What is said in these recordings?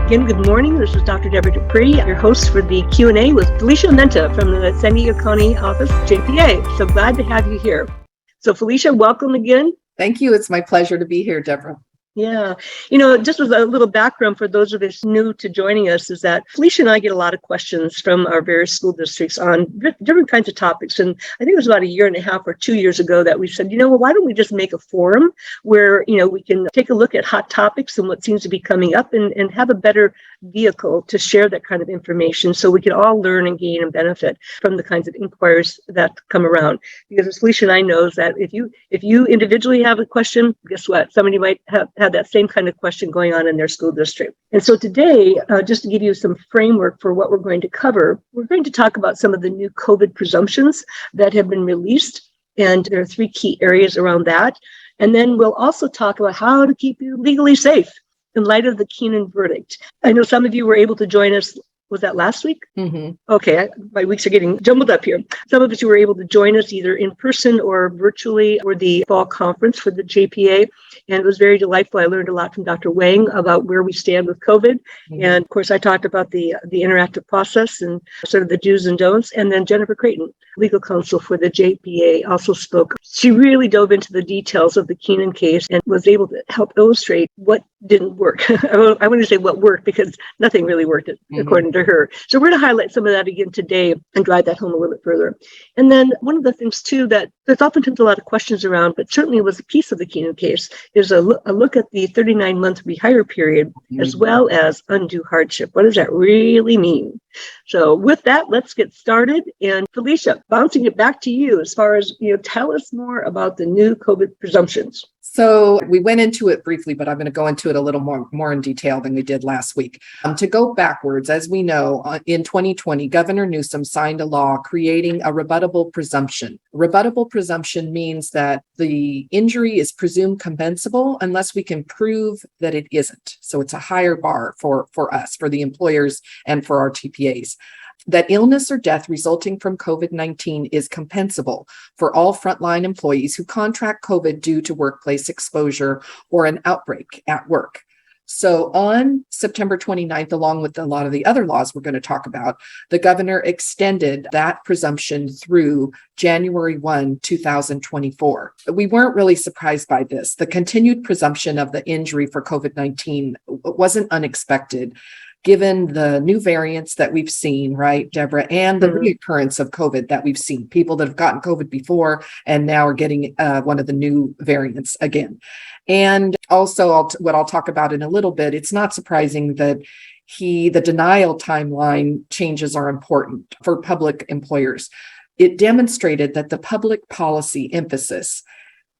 Again, good morning. This is Dr. Deborah Dupree, your host for the Q&A with Felicia Menta from the San Diego County office, JPA. So glad to have you here. So Felicia, welcome again. Thank you. It's my pleasure to be here, Deborah. Yeah. Just as a little background for those of us new to joining us is that Felicia and I get a lot of questions from our various school districts on different kinds of topics. And I think it was about 1.5 years or 2 years ago that we said, why don't we just make a forum where, we can take a look at hot topics and what seems to be coming up and have a better vehicle to share that kind of information so we can all learn and gain and benefit from the kinds of inquiries that come around. Because as Felicia and I know is that if you individually have a question, guess what? Somebody might have that same kind of question going on in their school district. And so today, just to give you some framework for what we're going to cover, we're going to talk about some of the new COVID presumptions that have been released. And there are 3 key areas around that. And then we'll also talk about how to keep you legally safe in light of the Keenan verdict. I know some of you were able to join us. Was that last week? Mm-hmm. Okay, my weeks are getting jumbled up here. Some of us who were able to join us either in person or virtually for the fall conference for the JPA. And it was very delightful. I learned a lot from Dr. Wang about where we stand with COVID. Mm-hmm. And of course, I talked about the interactive process and sort of the do's and don'ts. And then Jennifer Creighton, legal counsel for the JPA, also spoke. She really dove into the details of the Keenan case and was able to help illustrate what didn't work. I want to say what worked because nothing really worked according to her. So we're going to highlight some of that again today and drive that home a little bit further. And then one of the things too that there's oftentimes a lot of questions around, but certainly was a piece of the Keenan case, is a look at the 39-month rehire period as well as undue hardship. What does that really mean? So with that, let's get started. And Felicia, bouncing it back to you as far as, tell us more about the new COVID presumptions. So we went into it briefly, but I'm going to go into it a little more in detail than we did last week. To go backwards, as we know, in 2020, Governor Newsom signed a law creating a rebuttable presumption. Rebuttable presumption means that the injury is presumed compensable unless we can prove that it isn't. So it's a higher bar for us, for the employers, and for our TPAs. That illness or death resulting from COVID-19 is compensable for all frontline employees who contract COVID due to workplace exposure or an outbreak at work. So on September 29th, along with a lot of the other laws we're going to talk about, the governor extended that presumption through January 1, 2024. We weren't really surprised by this. The continued presumption of the injury for COVID-19 wasn't unexpected, given the new variants that we've seen, right, Deborah, and the reoccurrence of COVID that we've seen, people that have gotten COVID before and now are getting one of the new variants again. And also what I'll talk about in a little bit, it's not surprising that the denial timeline changes are important for public employers. It demonstrated that the public policy emphasis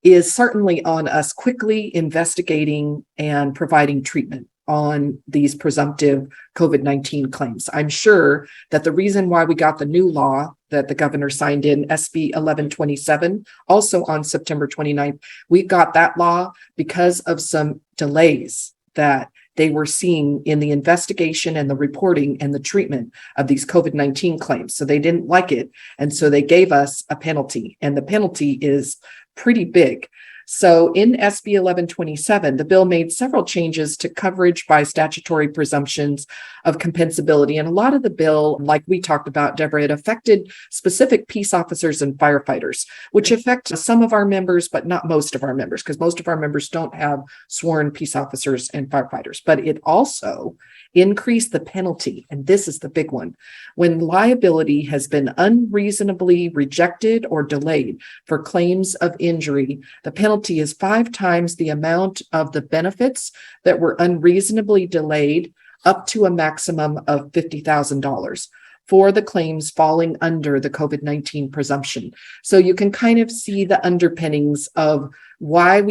is certainly on us quickly investigating and providing treatment on these presumptive COVID-19 claims. I'm sure that the reason why we got the new law that the governor signed in, SB 1127, also on September 29th, we got that law because of some delays that they were seeing in the investigation and the reporting and the treatment of these COVID-19 claims. So they didn't like it. And so they gave us a penalty, and the penalty is pretty big. So in SB 1127, the bill made several changes to coverage by statutory presumptions of compensability. And a lot of the bill, like we talked about, Deborah, it affected specific peace officers and firefighters, which affect some of our members, but not most of our members, because most of our members don't have sworn peace officers and firefighters. But it also increased the penalty, and this is the big one, when liability has been unreasonably rejected or delayed for claims of injury. The penalty is 5 times the amount of the benefits that were unreasonably delayed, up to a maximum of $50,000 for the claims falling under the COVID-19 presumption. So you can kind of see the underpinnings of why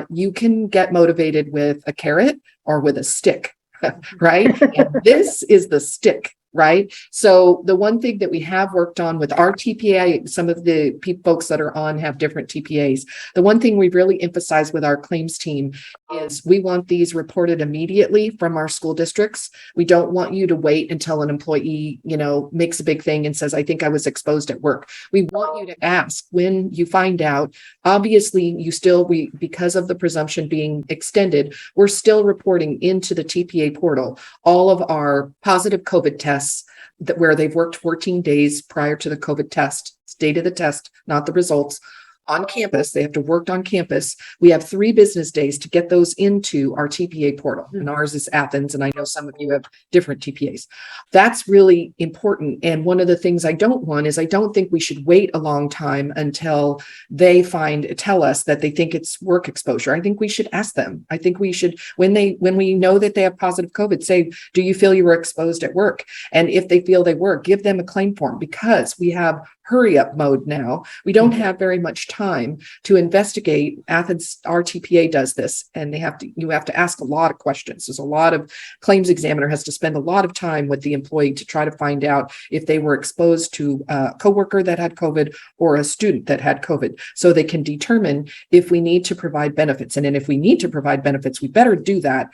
you can get motivated with a carrot or with a stick. Right? And this is the stick right? So the one thing that we have worked on with our TPA, some of the folks that are on have different TPAs. The one thing we've really emphasized with our claims team is we want these reported immediately from our school districts. We don't want you to wait until an employee, makes a big thing and says, I think I was exposed at work. We want you to ask when you find out. Obviously, because of the presumption being extended, we're still reporting into the TPA portal all of our positive COVID tests where they've worked 14 days prior to the COVID test, date of the test, not the results. On campus, they have to work on campus. We have 3 business days to get those into our TPA portal, and ours is Athens, and I know some of you have different TPAs. That's really important. And one of the things I don't want is I don't think we should wait a long time until they tell us that they think it's work exposure. I think we should ask them. I think we should, when we know that they have positive COVID, say, do you feel you were exposed at work? And if they feel they were, give them a claim form, because we have hurry up mode now. We don't have very much time to investigate. Athens, our TPA does this, and you have to ask a lot of questions. There's a lot of claims examiner has to spend a lot of time with the employee to try to find out if they were exposed to a coworker that had COVID or a student that had COVID, so they can determine if we need to provide benefits. And then if we need to provide benefits, we better do that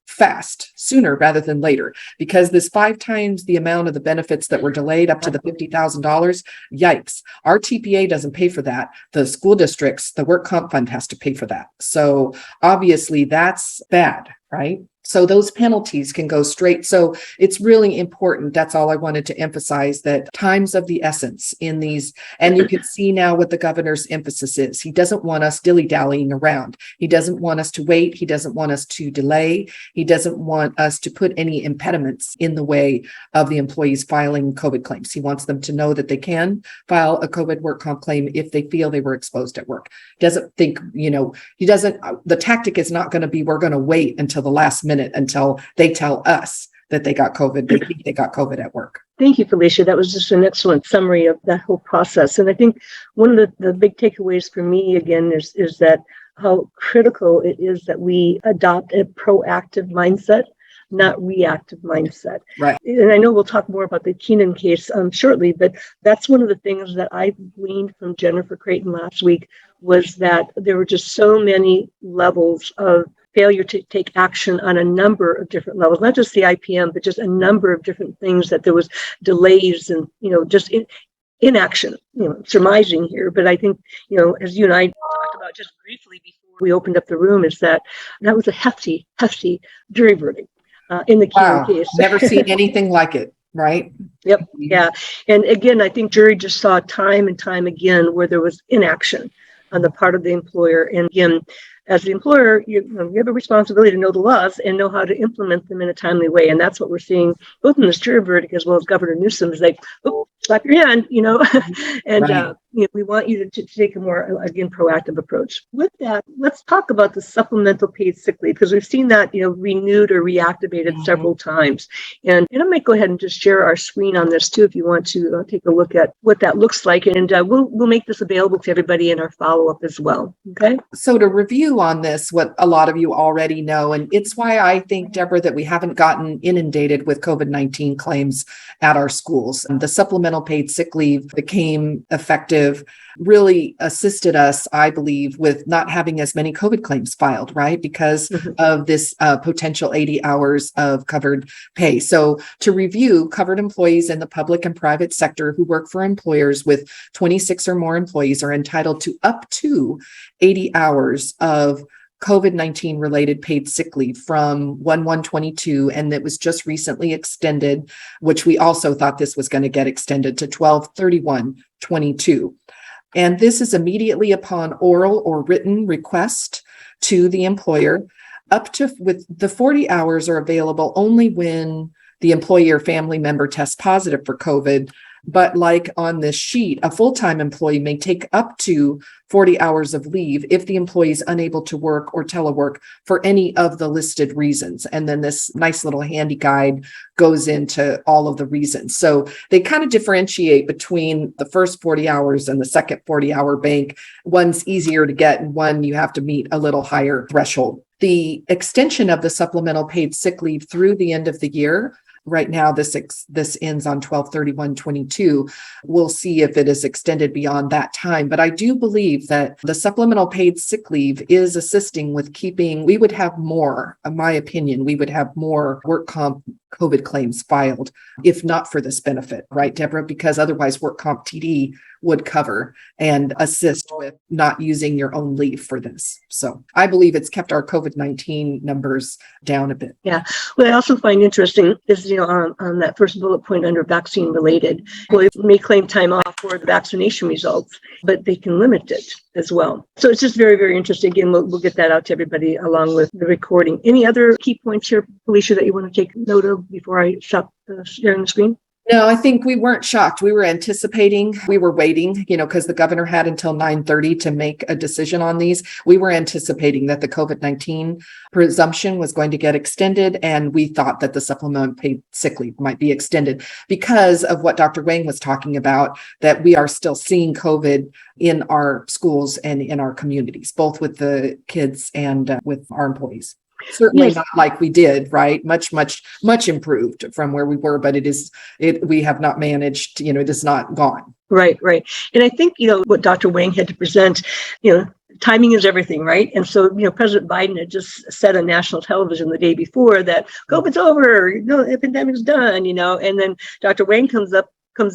fast, sooner rather than later, because this 5 times the amount of the benefits that were delayed up to the $50,000, yikes. Our TPA doesn't pay for that. The school districts, the work comp fund has to pay for that. So obviously that's bad, right? So those penalties can go straight. So it's really important. That's all I wanted to emphasize, that time's of the essence in these. And you can see now what the governor's emphasis is. He doesn't want us dilly-dallying around. He doesn't want us to wait. He doesn't want us to delay. He doesn't want us to put any impediments in the way of the employees filing COVID claims. He wants them to know that they can file a COVID work comp claim if they feel they were exposed at work. Doesn't think, the tactic is not going to be, we're going to wait until the last minute until they tell us that they got COVID. They think they got COVID at work. Thank you, Felicia. That was just an excellent summary of that whole process. And I think one of the big takeaways for me, again, is that how critical it is that we adopt a proactive mindset, not reactive mindset. Right. And I know we'll talk more about the Keenan case shortly, but that's one of the things that I gleaned from Jennifer Creighton last week, was that there were just so many levels of failure to take action on a number of different levels, not just the IPM, but just a number of different things, that there was delays and, just inaction, surmising here. But I think, as you and I talked about just briefly before we opened up the room, is that was a hefty jury verdict in the Keenan case. Never seen anything like it. Right. Yep. Yeah. And again, I think jury just saw time and time again where there was inaction on the part of the employer. And again, as the employer, you have a responsibility to know the laws and know how to implement them in a timely way. And that's what we're seeing both in this jury verdict as well as Governor Newsom is like, oh, slap your hand, and right. We want you to take a more, again, proactive approach. With that, let's talk about the supplemental paid sick leave, because we've seen that, renewed or reactivated several times. And I might go ahead and just share our screen on this too, if you want to take a look at what that looks like. And we'll make this available to everybody in our follow-up as well. Okay. So to review on this, what a lot of you already know, and it's why I think, Deborah, that we haven't gotten inundated with COVID-19 claims at our schools. The supplemental paid sick leave became effective, really assisted us, I believe, with not having as many COVID claims filed, right? Because of this potential 80 hours of covered pay. So to review, covered employees in the public and private sector who work for employers with 26 or more employees are entitled to up to 80 hours of COVID-19 related paid sick leave from 1/1/22, and it was just recently extended, which we also thought this was going to get extended to 12/31/22. And this is immediately upon oral or written request to the employer. With the 40 hours are available only when the employee or family member tests positive for COVID. But like on this sheet, a full-time employee may take up to 40 hours of leave if the employee is unable to work or telework for any of the listed reasons. And then this nice little handy guide goes into all of the reasons. So they kind of differentiate between the first 40 hours and the second 40-hour bank. One's easier to get and one you have to meet a little higher threshold. The extension of the supplemental paid sick leave through the end of the year right now, this ends on 12/31/22. We'll see if it is extended beyond that time. But I do believe that the supplemental paid sick leave is assisting with we would have more, in my opinion, we would have more work comp COVID claims filed if not for this benefit, right, Deborah? Because otherwise work comp TD would cover and assist with not using your own leave for this. So I believe it's kept our COVID-19 numbers down a bit. Yeah. What I also find interesting is, on that first bullet point under vaccine related, well, they may claim time off for the vaccination results, but they can limit it as well. So it's just very, very interesting. Again, we'll get that out to everybody along with the recording. Any other key points here, Felicia, that you want to take note of before I stop sharing the screen? No, I think we weren't shocked. We were anticipating, we were waiting, because the governor had until 9:30 to make a decision on these. We were anticipating that the COVID-19 presumption was going to get extended, and we thought that the supplemental paid sick leave might be extended because of what Dr. Wang was talking about, that we are still seeing COVID in our schools and in our communities, both with the kids and with our employees. Certainly not like we did, right? Much improved from where we were, but we have not managed, it is not gone. Right. And I think, what Dr. Wang had to present, timing is everything, right? And so, President Biden had just said on national television the day before that COVID's over, the pandemic's done, and then Dr. Wang comes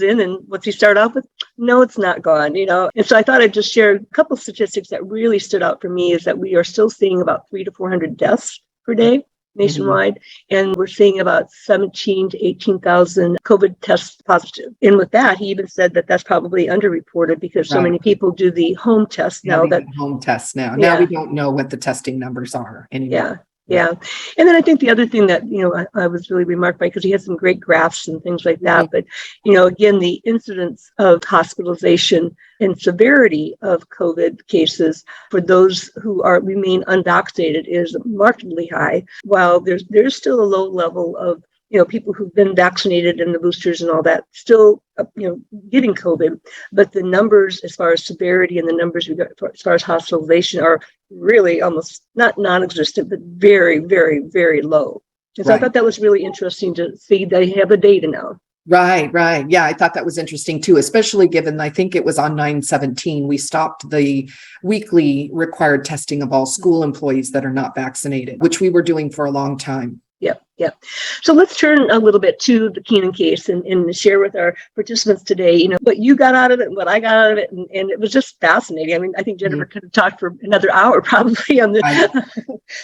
in, and what's he start off with? No, it's not gone, And so I thought I'd just share a couple of statistics that really stood out for me is that we are still seeing about 300 to 400 deaths per day nationwide. And we're seeing about 17 to 18,000 COVID tests positive. And with that, he even said that that's probably underreported because so many people do the home test now. Home tests now. Now we don't know what the testing numbers are anymore. Yeah. And then I think the other thing that, I was really remarked by, because he had some great graphs and things like that. But, again, the incidence of hospitalization and severity of COVID cases for those who remain unvaccinated is markedly high, while there's still a low level of people who've been vaccinated and the boosters and all that still, getting COVID. But the numbers as far as severity and the numbers we got as far as hospitalization are really almost not non-existent, but very, very, very low. And so I thought that was really interesting to see they have the data now. Right. Yeah, I thought that was interesting too, especially given, I think it was on 9/17, we stopped the weekly required testing of all school employees that are not vaccinated, which we were doing for a long time. Yep. So let's turn a little bit to the Keenan case and share with our participants today, what you got out of it and what I got out of it. And it was just fascinating. I mean, I think Jennifer could have talked for another hour probably on this.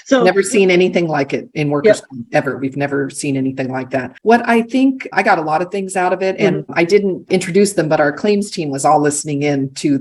So never seen anything like it in workers' comp ever. We've never seen anything like that. What I think, I got a lot of things out of it, and I didn't introduce them, but our claims team was all listening in to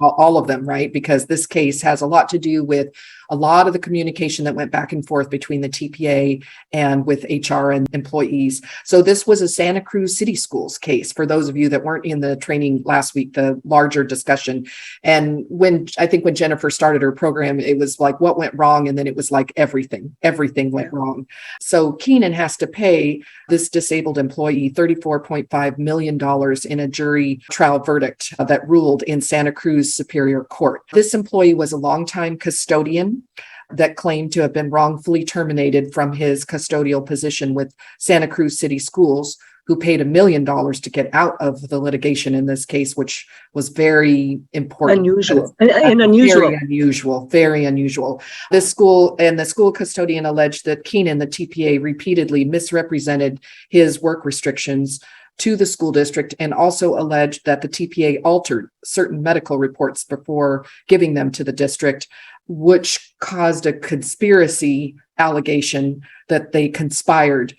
all of them, right? Because this case has a lot to do with a lot of the communication that went back and forth between the TPA and with HR and employees. So this was a Santa Cruz City Schools case, for those of you that weren't in the training last week, the larger discussion. And when Jennifer started her program, it was like, what went wrong? And then it was like everything went wrong. So Keenan has to pay this disabled employee $34.5 million in a jury trial verdict that ruled in Santa Cruz Superior Court. This employee was a longtime custodian that claimed to have been wrongfully terminated from his custodial position with Santa Cruz City Schools, who paid $1 million to get out of the litigation in this case, which was very important. Unusual. Very unusual. This school and the school custodian alleged that Keenan, the TPA, repeatedly misrepresented his work restrictions to the school district, and also alleged that the TPA altered certain medical reports before giving them to the district, which caused a conspiracy allegation that they conspired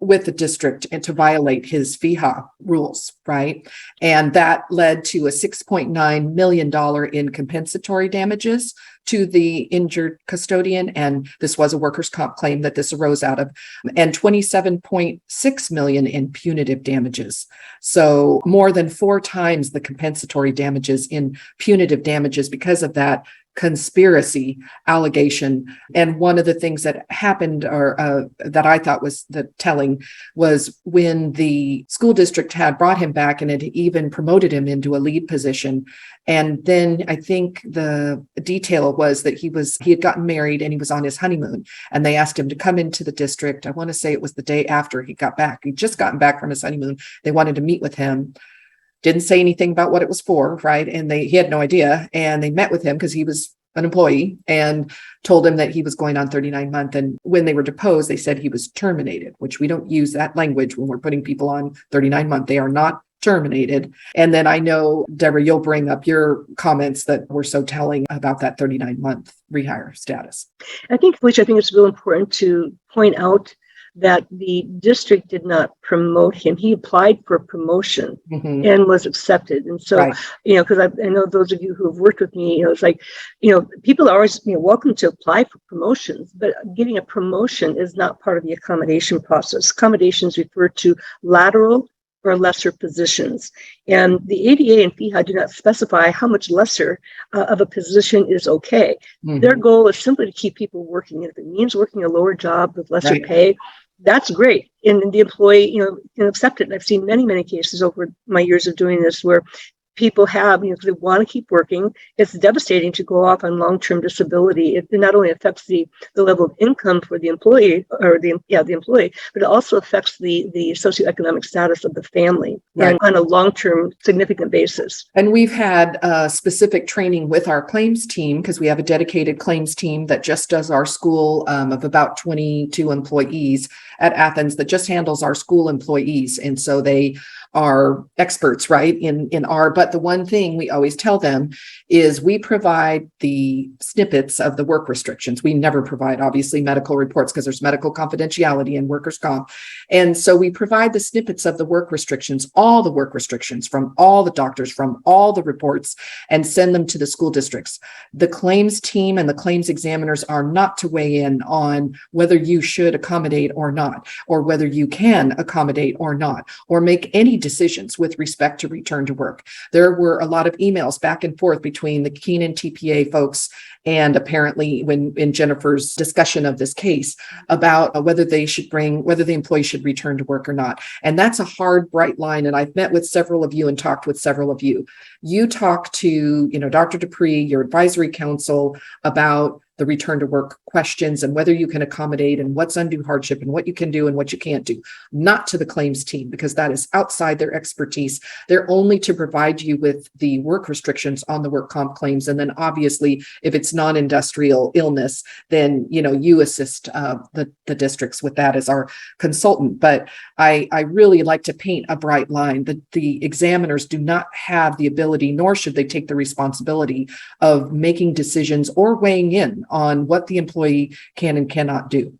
with the district and to violate his FEHA rules, right? And that led to a $6.9 million in compensatory damages to the injured custodian. And this was a workers' comp claim that this arose out of, and $27.6 million in punitive damages. So more than 4 times the compensatory damages in punitive damages because of that conspiracy allegation. And one of the things that happened, or that I thought was the telling, was when the school district had brought him back and had even promoted him into a lead position. And then I think the detail was that he had gotten married and he was on his honeymoon, and they asked him to come into the district. I want to say it was the day after he got back. He'd just gotten back from his honeymoon. They wanted to meet with him. Didn't say anything about what it was for, right? And he had no idea. And they met with him because he was an employee, and told him that he was going on 39-month. And when they were deposed, they said he was terminated, which we don't use that language when we're putting people on 39-month. They are not terminated. And then I know, Deborah, you'll bring up your comments that were so telling about that 39-month rehire status. I think it's real important to point out that the district did not promote him. He applied for promotion and was accepted. And so, Right. Because I know those of you who have worked with me, it's like, people are always, welcome to apply for promotions, but getting a promotion is not part of the accommodation process. Accommodations refer to lateral or lesser positions. And the ADA and 𝐫𝐞 do not specify how much lesser of a position is okay. Their goal is simply to keep people working. If it means working a lower job with lesser pay, that's great. And the employee, can accept it. And I've seen many, many cases over my years of doing this where people have, because they want to keep working. It's devastating to go off on long-term disability. It not only affects the level of income for the employee or the employee, but it also affects the socioeconomic status of the family and on a long-term significant basis. And we've had specific training with our claims team, because we have a dedicated claims team that just does our school of about 22 employees at Athens that just handles our school employees. And so they are experts, right, but the one thing we always tell them is we provide the snippets of the work restrictions. We never provide, obviously, medical reports because there's medical confidentiality in workers' comp. And so we provide the snippets of the work restrictions, all the work restrictions from all the doctors, from all the reports, and send them to the school districts. The claims team and the claims examiners are not to weigh in on whether you should accommodate or not, or whether you can accommodate or not, or make any decisions with respect to return to work. There were a lot of emails back and forth between the Keenan TPA folks and apparently in Jennifer's discussion of this case about whether the employee should return to work or not. And that's a hard, bright line. And I've met with several of you and talked with several of you. You talk to, Dr. Dupree, your advisory council, about the return to work questions and whether you can accommodate and what's undue hardship and what you can do and what you can't do, not to the claims team, because that is outside their expertise. They're only to provide you with the work restrictions on the work comp claims. And then obviously, if it's non-industrial illness, then, you assist the districts with that as our consultant. But I really like to paint a bright line that the examiners do not have the ability, nor should they take the responsibility of making decisions or weighing in on what the employee can and cannot do.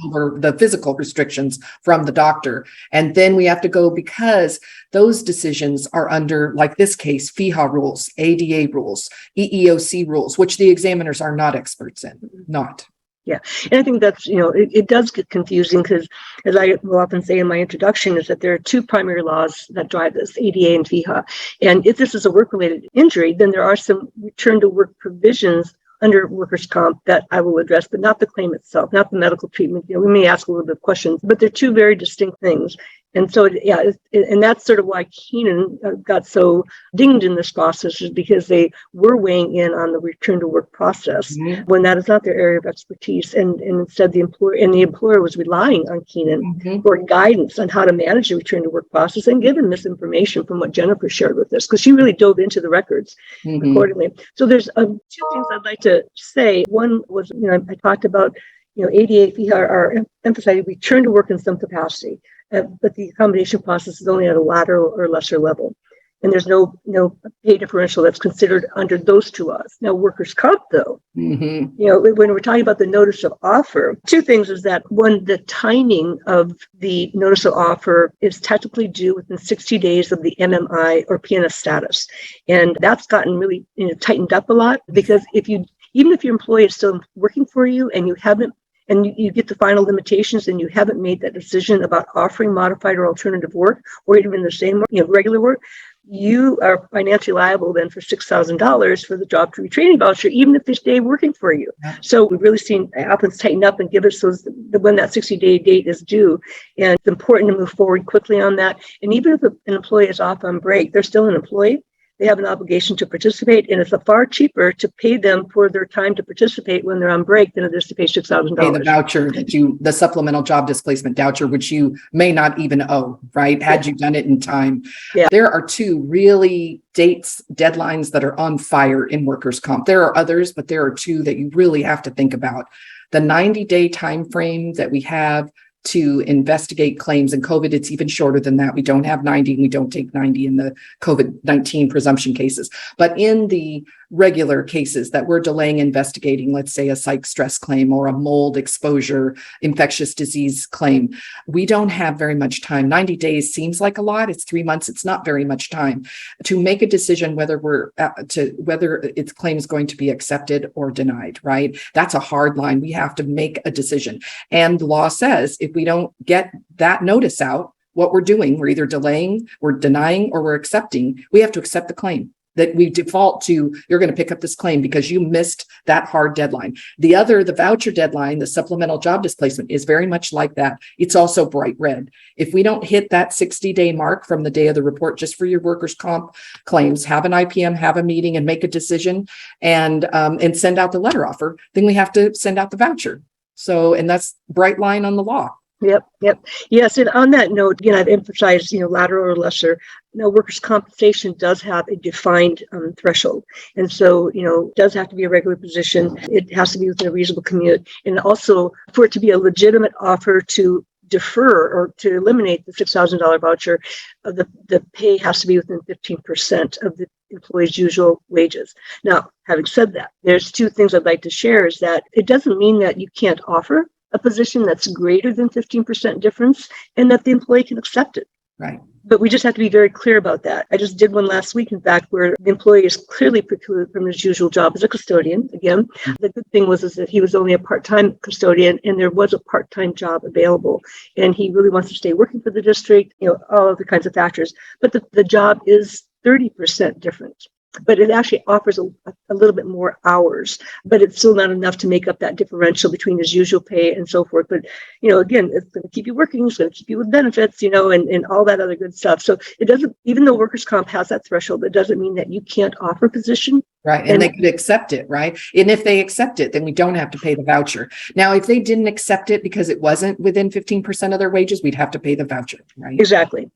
Over the physical restrictions from the doctor. And then we have to go, because those decisions are under, like this case, 𝐫𝐞 rules, ADA rules, EEOC rules, which the examiners are not experts in, not. Yeah. And I think that's, it does get confusing because, as I will often say in my introduction, is that there are two primary laws that drive this, ADA and 𝐫𝐞. And if this is a work-related injury, then there are some return to work provisions under workers' comp that I will address, but not the claim itself, not the medical treatment. We may ask a little bit of questions, but they're two very distinct things. And so, and that's sort of why Keenan got so dinged in this process, is because they were weighing in on the return to work process when that is not their area of expertise. And instead the employer was relying on Keenan for guidance on how to manage the return to work process, and given misinformation from what Jennifer shared with us, because she really dove into the records accordingly. So there's two things I'd like to say. One was, I talked about, ADA, 𝐫𝐞 are emphasizing return to work in some capacity. But the accommodation process is only at a lateral or lesser level. And there's no pay differential that's considered under those two laws. Now, workers' comp, though, when we're talking about the notice of offer, two things is that, one, the timing of the notice of offer is technically due within 60 days of the MMI or PNS status. And that's gotten really tightened up a lot, because even if your employee is still working for you and you haven't, and you get the final limitations and you haven't made that decision about offering modified or alternative work, or even the same, regular work, you are financially liable then for $6,000 for the job retraining voucher, even if they stay working for you. Yeah. So we've really seen applicants tighten up and give us those when that 60-day date is due. And it's important to move forward quickly on that. And even if an employee is off on break, they're still an employee. They have an obligation to participate, and it's far cheaper to pay them for their time to participate when they're on break than it is to pay $6,000. Pay the voucher the supplemental job displacement voucher, which you may not even owe, right? Had you done it in time. Yeah. There are two really deadlines that are on fire in workers' comp. There are others, but there are two that you really have to think about. The 90-day time frame that we have to investigate claims. In COVID, it's even shorter than that. We don't have 90, and we don't take 90 in the COVID-19 presumption cases. But in the regular cases that we're delaying investigating, let's say a psych stress claim or a mold exposure, infectious disease claim, we don't have very much time. 90 days seems like a lot. It's 3 months. It's not very much time to make a decision whether whether its claim is going to be accepted or denied, right? That's a hard line. We have to make a decision. And the law says if we don't get that notice out, what we're doing, we're either delaying, we're denying, or we're accepting. We have to accept the claim. That we default to, you're going to pick up this claim because you missed that hard deadline. The voucher deadline, the supplemental job displacement, is very much like that. It's also bright red. If we don't hit that 60-day mark from the day of the report, just for your workers' comp claims, have an IPM, have a meeting and make a decision and send out the letter offer, then we have to send out the voucher. So, and that's bright line on the law. Yep. Yes, and on that note, again, I've emphasized, lateral or lesser. Workers' compensation does have a defined threshold, and so it does have to be a regular position. It has to be within a reasonable commute, and also for it to be a legitimate offer to defer or to eliminate the $6,000 voucher, the pay has to be within 15% of the employee's usual wages. Now, having said that, there's two things I'd like to share. Is that it doesn't mean that you can't offer a position that's greater than 15% difference and that the employee can accept it. Right. But we just have to be very clear about that. I just did one last week, in fact, where the employee is clearly precluded from his usual job as a custodian. Again, the good thing was that he was only a part-time custodian and there was a part-time job available. And he really wants to stay working for the district, all of the kinds of factors. But the job is 30% different. But it actually offers a little bit more hours, but it's still not enough to make up that differential between his usual pay and so forth. But, again, it's going to keep you working, it's going to keep you with benefits, and all that other good stuff. So it doesn't, even though workers' comp has that threshold, it doesn't mean that you can't offer a position. Right. And they could accept it, right? And if they accept it, then we don't have to pay the voucher. Now, if they didn't accept it because it wasn't within 15% of their wages, we'd have to pay the voucher, right? Exactly.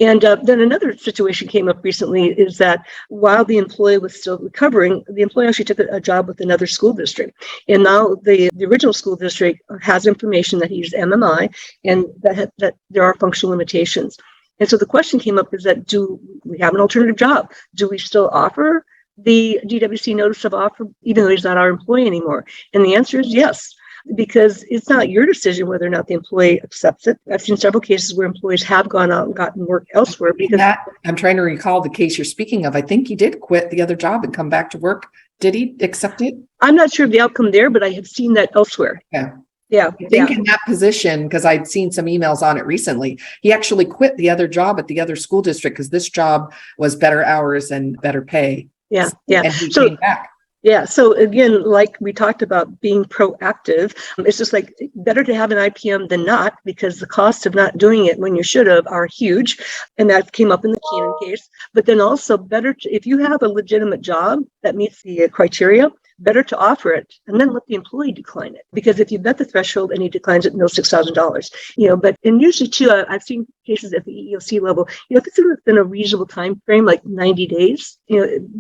And then another situation came up recently is that while the employee was still recovering, the employee actually took a job with another school district. And now the original school district has information that he's MMI and that there are functional limitations. And so the question came up is that, do we have an alternative job? Do we still offer the DWC notice of offer, even though he's not our employee anymore? And the answer is yes, because it's not your decision whether or not the employee accepts it. I've seen several cases where employees have gone out and gotten work elsewhere because I'm trying to recall the case you're speaking of. I think he did quit the other job and come back to work. Did he accept it? I'm not sure of the outcome there, but I have seen that elsewhere. Yeah. I think in that position, because I'd seen some emails on it recently, he actually quit the other job at the other school district because this job was better hours and better pay. Yeah. And he came back. Yeah. So again, like we talked about being proactive, it's just like better to have an IPM than not, because the costs of not doing it when you should have are huge. And that came up in the Keenan case. But then also better if you have a legitimate job that meets the criteria, better to offer it and then let the employee decline it. Because if you met the threshold and he declines it, no $6,000. But and usually too, I've seen cases at the EEOC level, if it's within a reasonable time frame, like 90 days,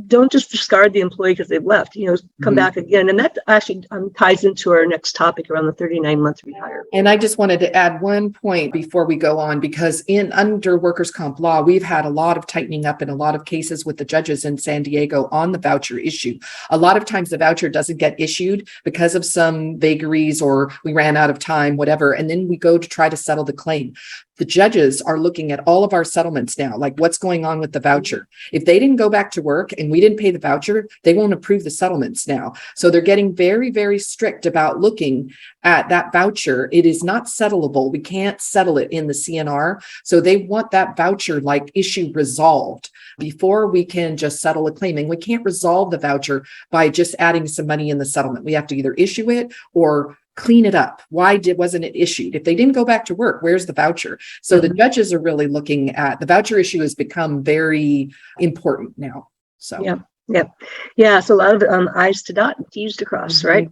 don't just discard the employee because they've left, come back again. And that actually ties into our next topic around the 39-month rehire. And I just wanted to add one point before we go on, because under workers' comp law, we've had a lot of tightening up in a lot of cases with the judges in San Diego on the voucher issue. A lot of times the voucher doesn't get issued because of some vagaries or we ran out of time, whatever. And then we go to try to settle the claim. The judges are looking at all of our settlements now, like what's going on with the voucher. If they didn't go back to work and we didn't pay the voucher, they won't approve the settlements now. So they're getting very, very strict about looking at that voucher. It is not settlable. We can't settle it in the CNR. So they want that voucher like issue resolved before we can just settle a claim. And we can't resolve the voucher by just adding some money in the settlement. We have to either issue it or clean it up. Wasn't it issued? If they didn't go back to work, where's the voucher? So the judges are really looking at the voucher issue has become very important now. So yeah. So a lot of I's to dot and T's to cross, right?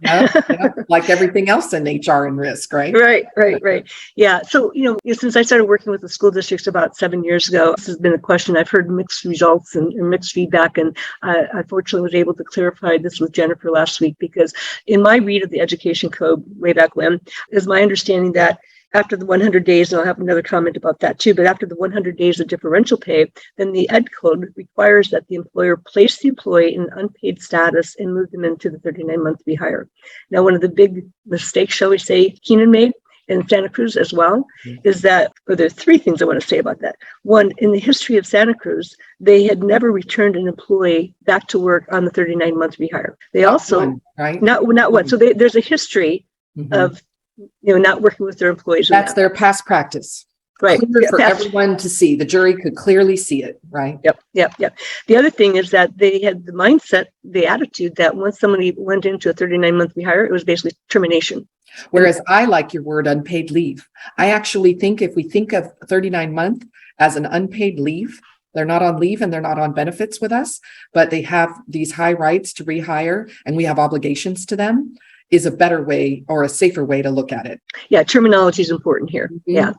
Like everything else in HR and risk, right? Right. Yeah. So, since I started working with the school districts about 7 years ago, this has been a question. I've heard mixed results and mixed feedback. And I fortunately was able to clarify this with Jennifer last week, because in my read of the education code way back when, is my understanding that after the 100 days, and I'll have another comment about that too, but after the 100 days of differential pay, then the Ed Code requires that the employer place the employee in unpaid status and move them into the 39-month rehire. Now, one of the big mistakes, shall we say, Keenan made in Santa Cruz as well, is that, there are three things I want to say about that. One, in the history of Santa Cruz, they had never returned an employee back to work on the 39-month rehire. They also, not one. So there's a history of not working with their employees. That's their past practice. Right. For everyone to see. The jury could clearly see it, right? Yep. The other thing is that they had the mindset, the attitude that once somebody went into a 39-month rehire, it was basically termination. Whereas I like your word unpaid leave. I actually think if we think of 39-month as an unpaid leave, they're not on leave and they're not on benefits with us, but they have these high rights to rehire and we have obligations to them, is a better way or a safer way to look at it. Yeah, terminology is important here. Yeah.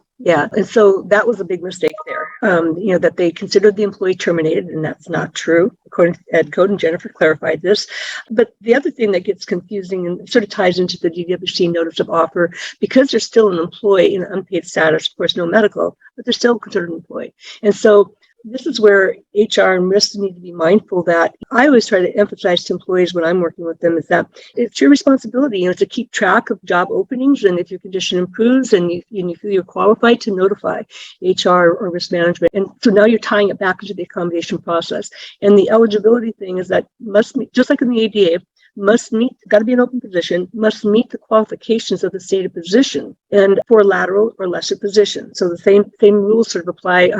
And so that was a big mistake there, that they considered the employee terminated, and that's not true, according to Ed Code, and Jennifer clarified this. But the other thing that gets confusing and sort of ties into the DWC notice of offer, because they're still an employee in unpaid status, of course, no medical, but they're still considered an employee. And so this is where HR and risk need to be mindful that I always try to emphasize to employees when I'm working with them is that it's your responsibility, to keep track of job openings. And if your condition improves and you feel you're qualified, to notify HR or risk management. And so now you're tying it back into the accommodation process. And the eligibility thing is that must meet, just like in the ADA, got to be an open position, must meet the qualifications of the stated position and for lateral or lesser position. So the same rules sort of apply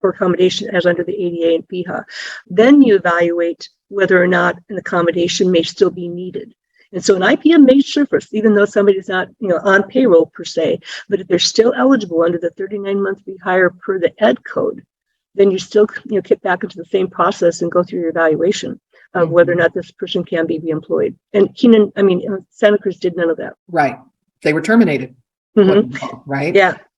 for accommodation as under the ADA and FEHA. Then you evaluate whether or not an accommodation may still be needed. And so an IPM may surface, even though somebody's not on payroll per se, but if they're still eligible under the 39-month rehire per the Ed Code, then you still kick back into the same process and go through your evaluation of whether or not this person can be reemployed. And Keenan, Santa Cruz did none of that. Right. They were terminated. Right?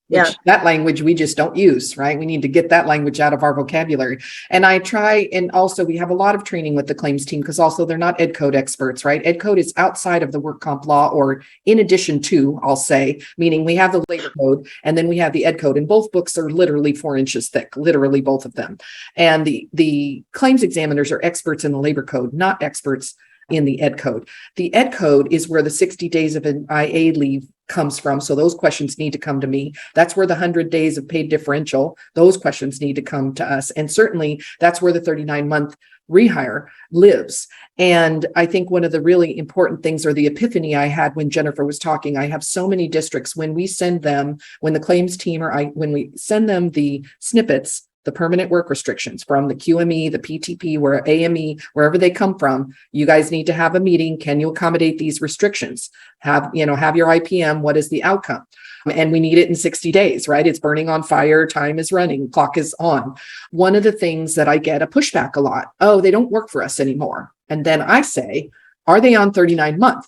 Yeah. That language we just don't use, right? We need to get that language out of our vocabulary. And I try, and also we have a lot of training with the claims team because also they're not Ed Code experts, right? Ed Code is outside of the work comp law, or in addition to, I'll say, meaning we have the labor code and then we have the Ed Code, and both books are literally 4 inches thick, literally both of them. And the claims examiners are experts in the labor code, not experts in the Ed Code. The Ed Code is where the 60 days of an IA leave comes from. So those questions need to come to me. That's where the 100 days of paid differential, those questions need to come to us. And certainly that's where the 39-month rehire lives. And I think one of the really important things, or the epiphany I had when Jennifer was talking, I have so many districts when we send them, when the claims team when we send them the snippets, the permanent work restrictions from the QME, the PTP, where AME, wherever they come from, you guys need to have a meeting. Can you accommodate these restrictions? Have your IPM. What is the outcome? And we need it in 60 days, right? It's burning on fire. Time is running. Clock is on. One of the things that I get a pushback a lot. Oh, they don't work for us anymore. And then I say, are they on 39-month?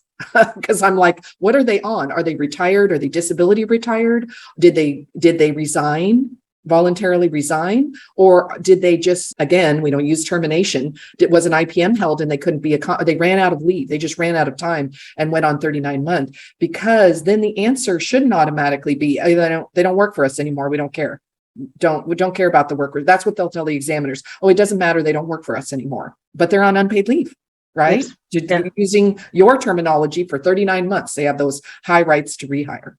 Because I'm like, what are they on? Are they retired? Are they disability retired? Did they resign? Voluntarily resign, or did they just, again, we don't use termination, was an IPM held and they couldn't be they ran out of leave, they just ran out of time and went on 39-month? Because then the answer shouldn't automatically be, they don't work for us anymore, we don't care, we don't care about the workers. That's what they'll tell the examiners. Oh, it doesn't matter, they don't work for us anymore, but they're on unpaid leave, right? Yes. Using your terminology, for 39 months they have those high rights to rehire.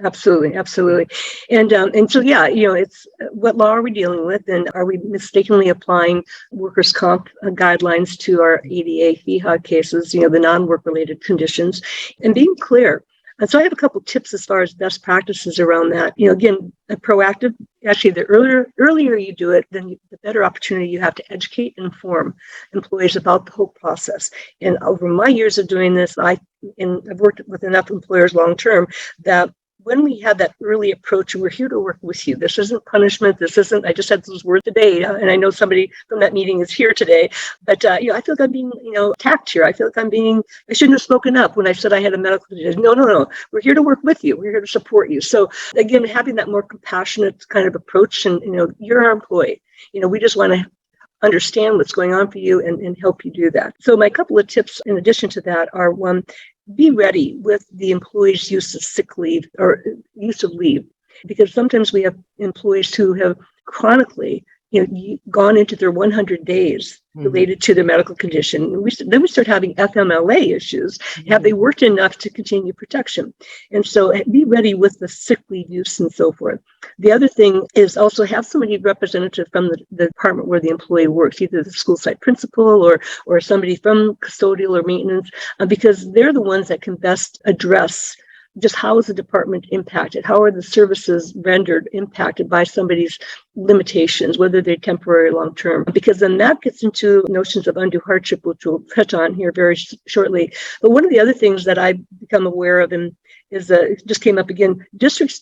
Absolutely, absolutely. And so, yeah, it's what law are we dealing with, and are we mistakenly applying workers' comp guidelines to our ADA FEHA cases, the non-work related conditions, and being clear. And so I have a couple tips as far as best practices around that. Again, a proactive, actually, the earlier you do it, then the better opportunity you have to educate and inform employees about the whole process. And over my years of doing this, I've worked with enough employers long term that when we have that early approach, and we're here to work with you. This isn't punishment. This isn't, I just had those words today, and I know somebody from that meeting is here today, but, I feel like I'm being, attacked here. I feel like I shouldn't have spoken up when I said I had a medical condition. No. We're here to work with you. We're here to support you. So again, having that more compassionate kind of approach, and, you're our employee. We just want to understand what's going on for you and help you do that. So my couple of tips in addition to that are, one, be ready with the employee's use of sick leave or use of leave, because sometimes we have employees who have chronically gone into their 100 days related to their medical condition. Then we start having FMLA issues. Have they worked enough to continue protection? And so be ready with the sick leave use and so forth. The other thing is also have somebody representative from the department where the employee works, either the school site principal or somebody from custodial or maintenance, because they're the ones that can best address just how is the department impacted? How are the services rendered impacted by somebody's limitations, whether they're temporary or long-term? Because then that gets into notions of undue hardship, which we'll touch on here very shortly. But one of the other things that I've become aware of is it just came up again, districts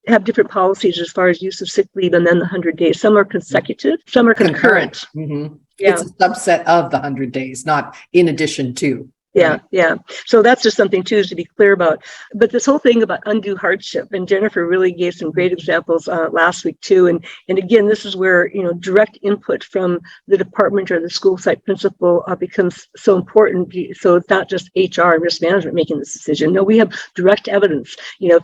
have different policies as far as use of sick leave and then the 100 days. Some are consecutive, some are concurrent. Mm-hmm. Yeah. It's a subset of the 100 days, not in addition to. Yeah, yeah. So that's just something too, is to be clear about. But this whole thing about undue hardship, and Jennifer really gave some great examples last week too. And again, this is where direct input from the department or the school site principal becomes so important. So it's not just HR and risk management making this decision. No, we have direct evidence,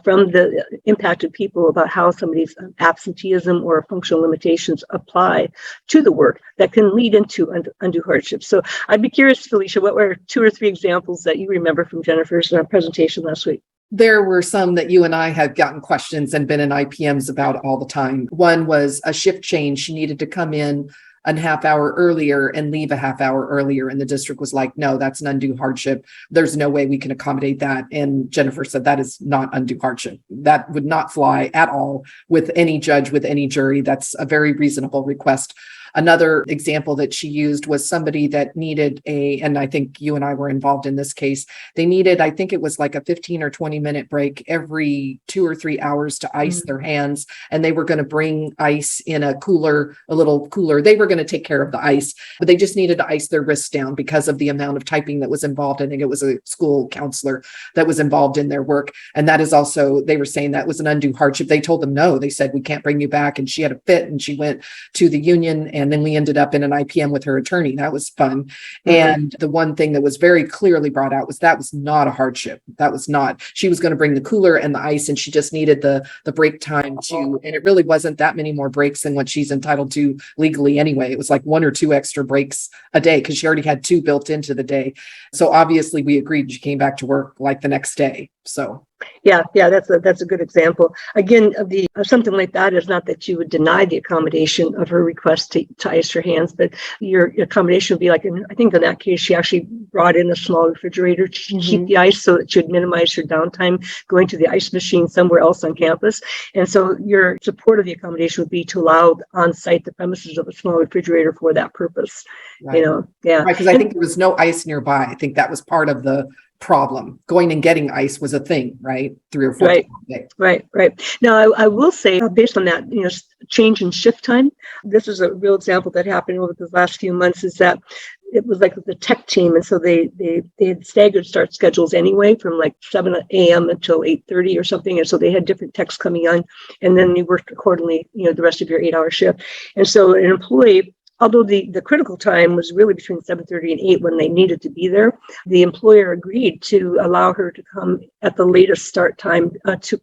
from the impacted people about how somebody's absenteeism or functional limitations apply to the work that can lead into undue hardship. So I'd be curious, Felicia, what were 2 or 3 examples that you remember from Jennifer's presentation last week? There were some that you and I had gotten questions and been in IPMs about all the time. One was a shift change. She needed to come in a half hour earlier and leave a half hour earlier. And the district was like, no, that's an undue hardship. There's no way we can accommodate that. And Jennifer said that is not undue hardship. That would not fly at all with any judge, with any jury. That's a very reasonable request. Another example that she used was somebody that needed and I think you and I were involved in this case, they needed, I think it was like a 15 or 20 minute break every 2 or 3 hours to ice their hands. And they were going to bring ice in a little cooler. They were going to take care of the ice, but they just needed to ice their wrists down because of the amount of typing that was involved. I think it was a school counselor that was involved in their work. And that is also, they were saying that was an undue hardship. They told them, no, they said, we can't bring you back. And she had a fit and she went to the union. And then we ended up in an IPM with her attorney. That was fun. Mm-hmm. And the one thing that was very clearly brought out was that was not a hardship. That was not, she was going to bring the cooler and the ice and she just needed the break time and it really wasn't that many more breaks than what she's entitled to legally anyway. It was like 1 or 2 extra breaks a day because she already had 2 built into the day. So obviously we agreed. She came back to work like the next day. So yeah, that's a good example. Again, something like that is not that you would deny the accommodation of her request to ice her hands, but your accommodation would be like, I think in that case, she actually brought in a small refrigerator to keep the ice so that she would minimize her downtime going to the ice machine somewhere else on campus. And so your support of the accommodation would be to allow on-site the premises of a small refrigerator for that purpose. Right. Yeah. Because I think there was no ice nearby. I think that was part of the problem. Going and getting ice was a thing, right? 3 or 4 right. times a day. Right. Now, I will say, based on that, change in shift time, this is a real example that happened over the last few months, is that it was like the tech team. And so they had staggered start schedules anyway from like 7 a.m. until 8:30 or something. And so they had different techs coming on, and then you worked accordingly, the rest of your 8-hour shift. And so an employee, although the critical time was really between 7:30 and 8 when they needed to be there, the employer agreed to allow her to come at the latest start time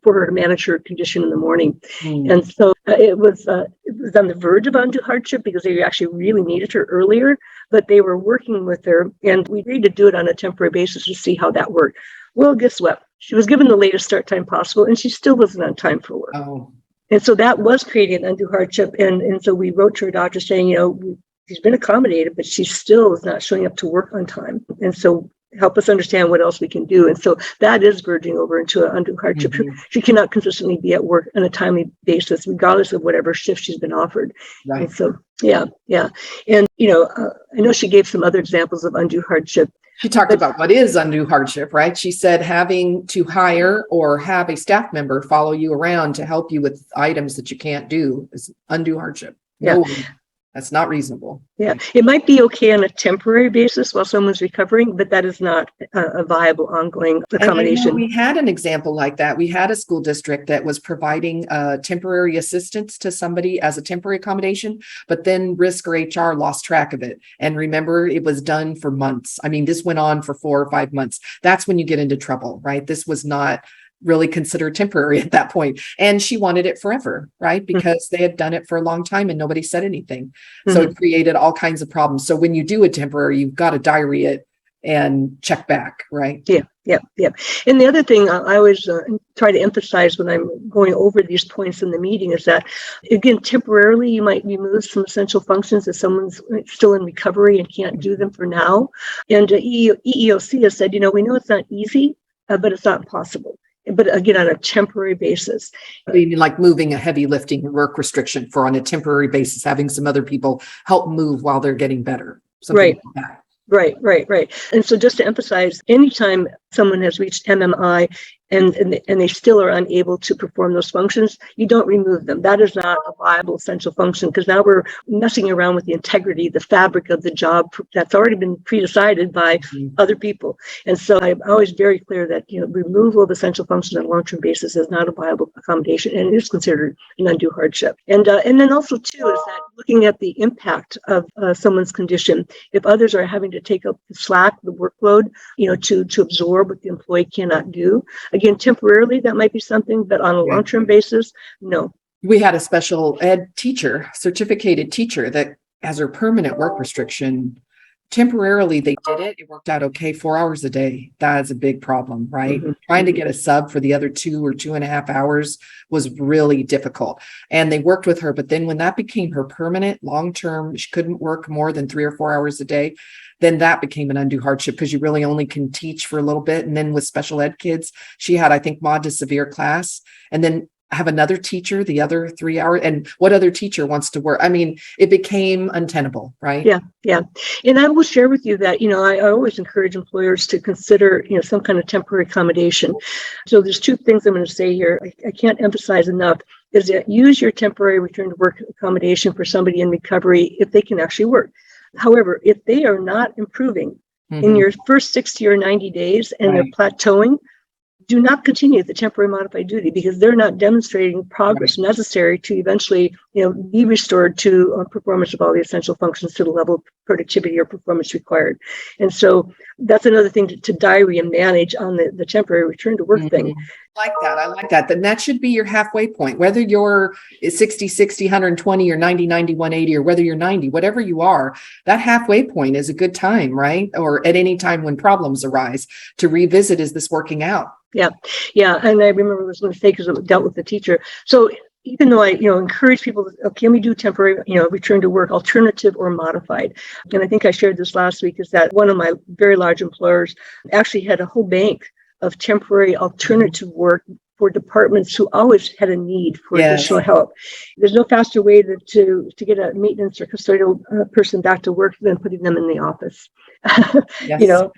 for her to manage her condition in the morning. And so it was on the verge of undue hardship because they actually really needed her earlier, but they were working with her, and we agreed to do it on a temporary basis to see how that worked. Well, guess what? She was given the latest start time possible, and she still wasn't on time for work. Oh, And so that was creating an undue hardship. And so we wrote to her doctor saying, she's been accommodated, but she still is not showing up to work on time. And so help us understand what else we can do. And so that is verging over into an undue hardship. She cannot consistently be at work on a timely basis, regardless of whatever shift she's been offered. right. And so, yeah. And, I know she gave some other examples of undue hardship. She talked about what is undue hardship, right? She said having to hire or have a staff member follow you around to help you with items that you can't do is undue hardship. Yeah. No, that's not reasonable. Yeah, it might be okay on a temporary basis while someone's recovering, but that is not a viable ongoing accommodation. We had an example like that. We had a school district that was providing temporary assistance to somebody as a temporary accommodation, but then risk or HR lost track of it. And remember, it was done for months. I mean, this went on for 4 or 5 months. That's when you get into trouble, right? This was not really considered temporary at that point. And she wanted it forever, right? Because they had done it for a long time and nobody said anything. So it created all kinds of problems. So when you do a temporary, you've got to diary it and check back, right? Yeah. And the other thing I always try to emphasize when I'm going over these points in the meeting is that, again, temporarily you might remove some essential functions if someone's still in recovery and can't do them for now. And EEOC has said, we know it's not easy, but it's not impossible. But again, on a temporary basis. You mean like moving a heavy lifting work restriction for on a temporary basis, having some other people help move while they're getting better. Right. Like Right. And so just to emphasize, anytime someone has reached MMI and they still are unable to perform those functions, you don't remove them. That is not a viable essential function, because now we're messing around with the integrity, the fabric of the job that's already been pre-decided by other people. And so I'm always very clear that removal of essential functions on a long-term basis is not a viable accommodation, and it is considered an undue hardship. And then also too is that looking at the impact of someone's condition, if others are having to take up the slack, the workload, to absorb what the employee cannot do. Again, temporarily, that might be something, but on a long-term basis, no. We had a special ed teacher, certificated teacher, that has her permanent work restriction. Temporarily, they did it. It worked out okay. 4 hours a day. That is a big problem, right? Trying to get a sub for the other 2 or 2.5 hours was really difficult. And they worked with her. But then when that became her permanent, long-term, she couldn't work more than 3 or 4 hours a day. Then that became an undue hardship, because you really only can teach for a little bit. And then with special ed kids, she had, I think, mod to severe class, and then have another teacher the other 3 hours. And what other teacher wants to work? I mean, it became untenable, right? Yeah. And I will share with you that, I always encourage employers to consider, some kind of temporary accommodation. So there's 2 things I'm going to say here. I can't emphasize enough is that use your temporary return to work accommodation for somebody in recovery if they can actually work. However, if they are not improving in your first 60 or 90 days and they're plateauing, do not continue the temporary modified duty, because they're not demonstrating progress necessary to eventually, be restored to performance of all the essential functions to the level of productivity or performance required. And so that's another thing to diary and manage on the temporary return to work thing. I like that. Then that should be your halfway point, whether you're 60, 120 or 90, 180, or whether you're 90, whatever you are, that halfway point is a good time, right? Or at any time when problems arise to revisit, is this working out? Yeah. And I remember it was a mistake because it dealt with the teacher. So even though I, encourage people, can we do temporary, return to work, alternative or modified? And I think I shared this last week, is that one of my very large employers actually had a whole bank of temporary alternative work for departments who always had a need for additional help. There's no faster way to get a maintenance or custodial person back to work than putting them in the office. We know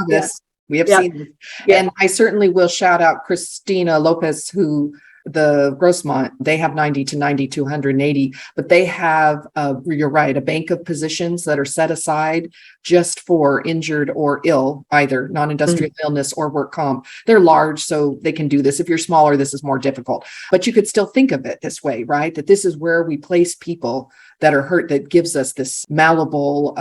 this. We have seen this. And I certainly will shout out Christina Lopez, who the Grossmont, they have 90 to 90 to 180, but they have, you're right, a bank of positions that are set aside just for injured or ill, either non-industrial illness or work comp. They're large, so they can do this. If you're smaller, this is more difficult, but you could still think of it this way, right? That this is where we place people that are hurt that gives us this malleable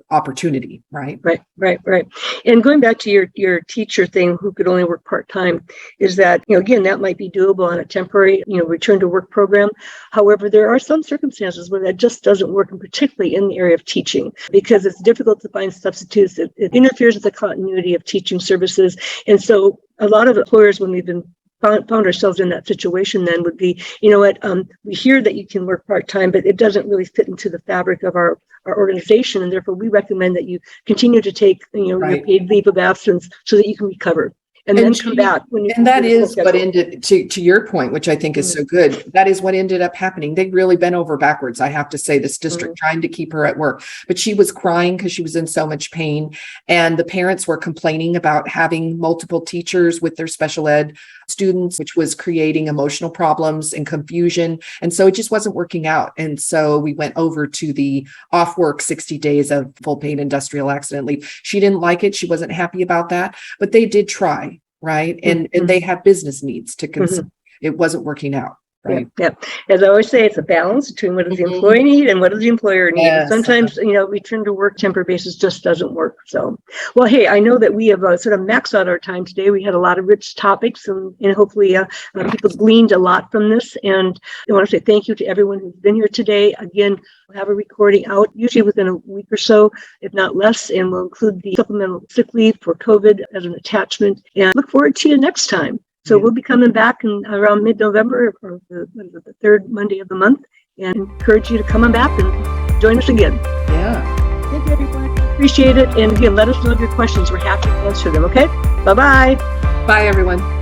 opportunity, right? Right. And going back to your teacher thing, who could only work part-time, is that, again, that might be doable on a temporary, return to work program. However, there are some circumstances where that just doesn't work, and particularly in the area of teaching, because it's difficult to find substitutes. It interferes with the continuity of teaching services. And so a lot of employers, when we've been found ourselves in that situation, then would be, we hear that you can work part-time, but it doesn't really fit into the fabric of our organization. And therefore, we recommend that you continue to take, your paid leave of absence so that you can recover. And then come back when you. And that is what ended, to your point, which I think is so good. That is what ended up happening. They really bent over backwards, I have to say, this district trying to keep her at work. But she was crying because she was in so much pain. And the parents were complaining about having multiple teachers with their special ed students, which was creating emotional problems and confusion. And so it just wasn't working out. And so we went over to the off work 60 days of full paid industrial accident leave. She didn't like it. She wasn't happy about that, but they did try. Right. And they have business needs to consider. It wasn't working out. Right. Yeah. As I always say, it's a balance between what does the employee need and what does the employer need. Yes. Sometimes, return to work temporary basis just doesn't work. So, well, hey, I know that we have sort of maxed out our time today. We had a lot of rich topics, and hopefully people gleaned a lot from this. And I want to say thank you to everyone who's been here today. Again, we'll have a recording out usually within a week or so, if not less, and we'll include the supplemental sick leave for COVID as an attachment. And look forward to you next time. So we'll be coming back around mid-November, or the third Monday of the month, and encourage you to come on back and join us again. Yeah. Thank you, everyone. Appreciate it. And again, let us know your questions. We're happy to answer them. Okay. Bye-bye. Bye, everyone.